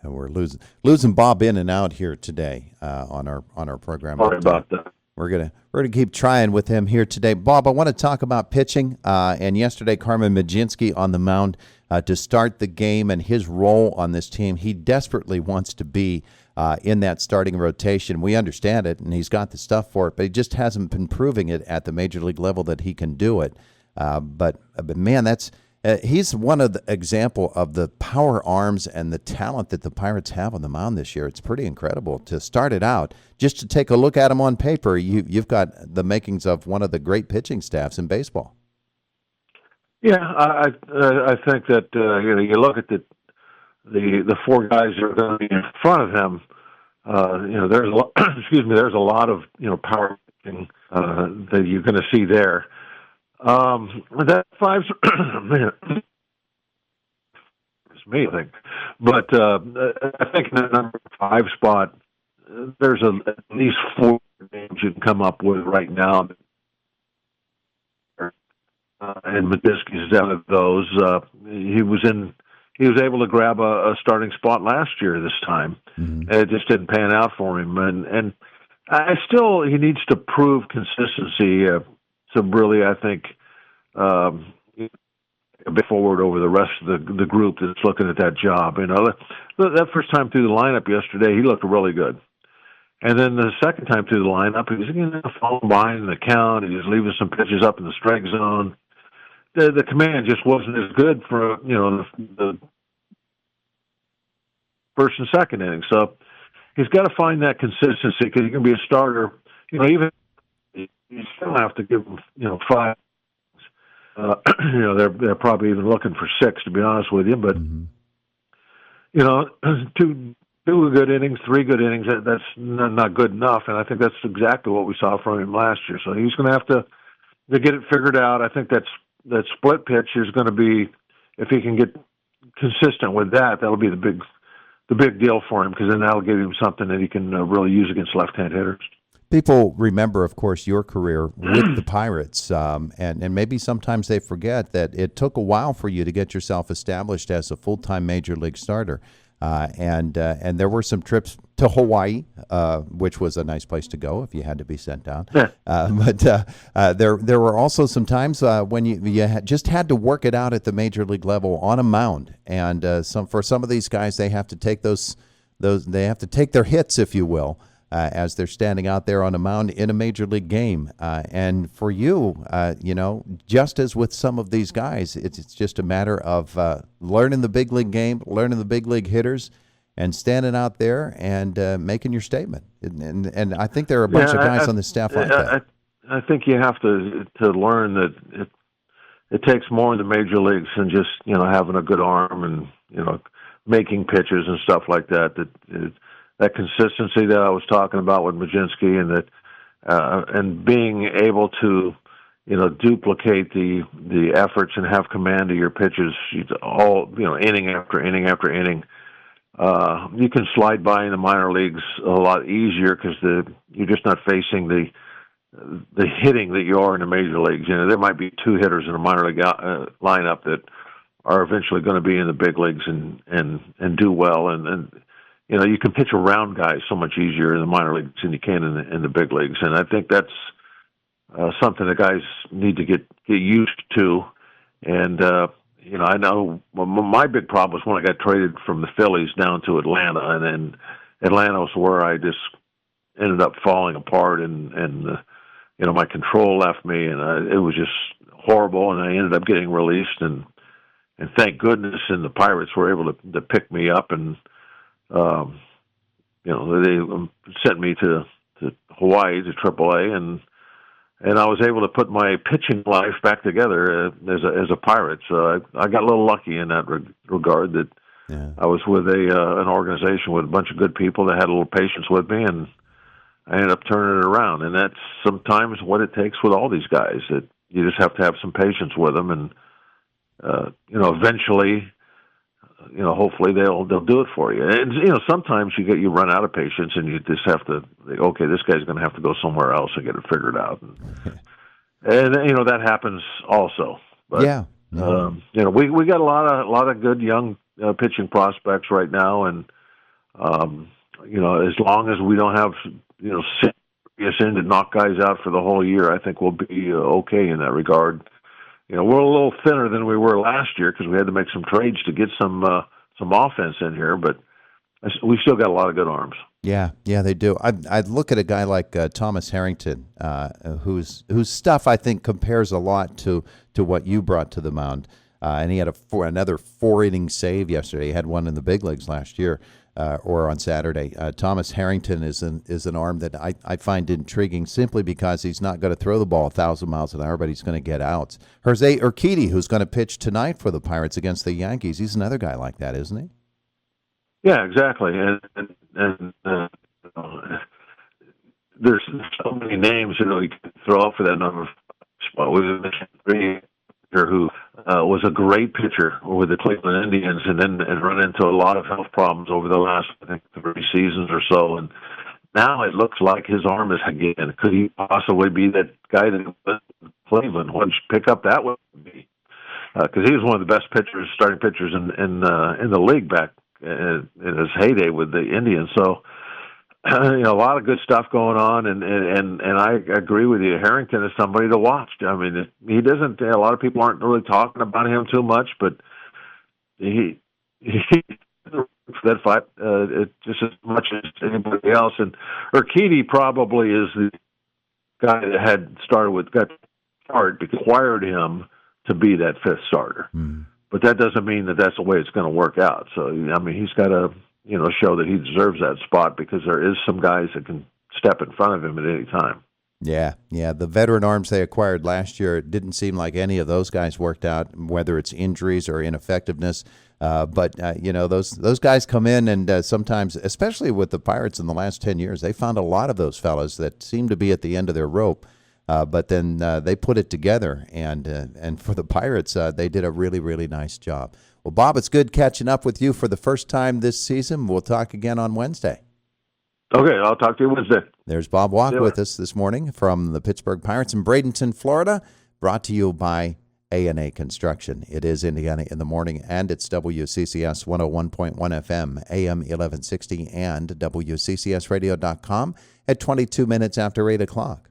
And we're losing Bob in and out here today on our program. Sorry about that. We're gonna keep trying with him here today. Bob, I want to talk about pitching. And yesterday, Carmen Majinski on the mound to start the game and his role on this team. He desperately wants to be in that starting rotation. We understand it, and he's got the stuff for it, but he just hasn't been proving it at the major league level that he can do it. But man, he's one of the example of the power arms and the talent that the Pirates have on the mound this year. It's pretty incredible to start it out. Just to take a look at him on paper, you've got the makings of one of the great pitching staffs in baseball. Yeah, I think that you look at the four guys that are going to be in front of him. There's a lot, there's a lot of power pitching that you're going to see there. That five's it's me, I think. But I think in the number 5 spot, there's at least 4 names you can come up with right now. And Majinski's out of those. He was able to grab a starting spot last year this time. Mm-hmm. It just didn't pan out for him. And he needs to prove consistency to really, I think, a bit forward over the rest of the group that's looking at that job. That first time through the lineup yesterday, he looked really good. And then the second time through the lineup, he was falling behind in the count. He was leaving some pitches up in the strike zone. The command just wasn't as good for the first and second innings. So he's got to find that consistency because he can be a starter. Even you still have to give him 5. They're probably even looking for 6, to be honest with you. But two good innings, 3 good innings, that's not good enough. And I think that's exactly what we saw from him last year. So he's going to have to get it figured out. I think that split pitch is going to be, if he can get consistent with that, that'll be the big deal for him, because then that'll give him something that he can really use against left-hand hitters. People remember, of course, your career with the Pirates, and maybe sometimes they forget that it took a while for you to get yourself established as a full-time major league starter. And there were some trips to Hawaii, which was a nice place to go if you had to be sent down. Yeah. But there were also some times when you just had to work it out at the major league level on a mound. And for some of these guys, they have to take they have to take their hits, if you will, as they're standing out there on a mound in a major league game. And for you, just as with some of these guys, it's just a matter of learning the big league game, learning the big league hitters, and standing out there and making your statement. And I think there are a bunch of guys on the staff like that. I think you have to learn that it takes more in the major leagues than just having a good arm and making pitches and stuff like that. That consistency that I was talking about with Majinski, and that and being able to duplicate the efforts and have command of your pitches all inning after inning after inning. You can slide by in the minor leagues a lot easier because you're just not facing the hitting that you are in the major leagues. There might be 2 hitters in a minor league lineup that are eventually going to be in the big leagues and do well, and you can pitch around guys so much easier in the minor leagues than you can in the big leagues, and I think that's something that guys need to get used to. And I know my big problem was when I got traded from the Phillies down to Atlanta, and then Atlanta was where I just ended up falling apart, and my control left me, and it was just horrible, and I ended up getting released, and thank goodness, and the Pirates were able to pick me up, and they sent me to Hawaii to AAA, and I was able to put my pitching life back together as a Pirate. So I got a little lucky in that regard, that I was with an organization with a bunch of good people that had a little patience with me, and I ended up turning it around. And that's sometimes what it takes with all these guys, that you just have to have some patience with them, and eventually, hopefully they'll do it for you. And sometimes you run out of patience, and you just have to think, okay, this guy's going to have to go somewhere else and get it figured out. And that happens also. But we got a lot of good young pitching prospects right now, and As long as we don't have serious in to knock guys out for the whole year, I think we'll be okay in that regard. We're a little thinner than we were last year because we had to make some trades to get some offense in here, but we still got a lot of good arms. Yeah, they do. I'd look at a guy like Thomas Harrington, whose stuff I think compares a lot to what you brought to the mound. And he had another 4-inning save yesterday. He had one in the big leagues last year, or on Saturday. Thomas Harrington is an arm that I find intriguing simply because he's not going to throw the ball 1,000 miles an hour, but he's going to get outs. Jose Urquidy, who's going to pitch tonight for the Pirates against the Yankees, he's another guy like that, isn't he? Yeah, exactly. And there's so many names you can throw out for that number. We mentioned Green, who was a great pitcher with the Cleveland Indians, and then run into a lot of health problems over the last, I think, 3 seasons or so. And now it looks like his arm is again. Could he possibly be that guy that Cleveland would pick up? That would be because he was one of the best starting pitchers in the league back in his heyday with the Indians. So, a lot of good stuff going on, and I agree with you. Harrington is somebody to watch. I mean, he doesn't. A lot of people aren't really talking about him too much, but he that fight just as much as anybody else. And Urquidy probably is the guy that got started, required him to be that 5th starter. But that doesn't mean that that's the way it's going to work out. So, I mean, he's got to, show that he deserves that spot because there is some guys that can step in front of him at any time. Yeah. The veteran arms they acquired last year, it didn't seem like any of those guys worked out, whether it's injuries or ineffectiveness. But those guys come in and sometimes, especially with the Pirates in the last 10 years, they found a lot of those fellas that seem to be at the end of their rope. But then they put it together, and for the Pirates, they did a really, really nice job. Well, Bob, it's good catching up with you for the first time this season. We'll talk again on Wednesday. Okay, I'll talk to you Wednesday. There's Bob Walk with us this morning from the Pittsburgh Pirates in Bradenton, Florida, brought to you by A&A Construction. It is Indiana in the Morning, and it's WCCS 101.1 FM, AM 1160, and WCCSradio.com at 22 minutes after 8 o'clock.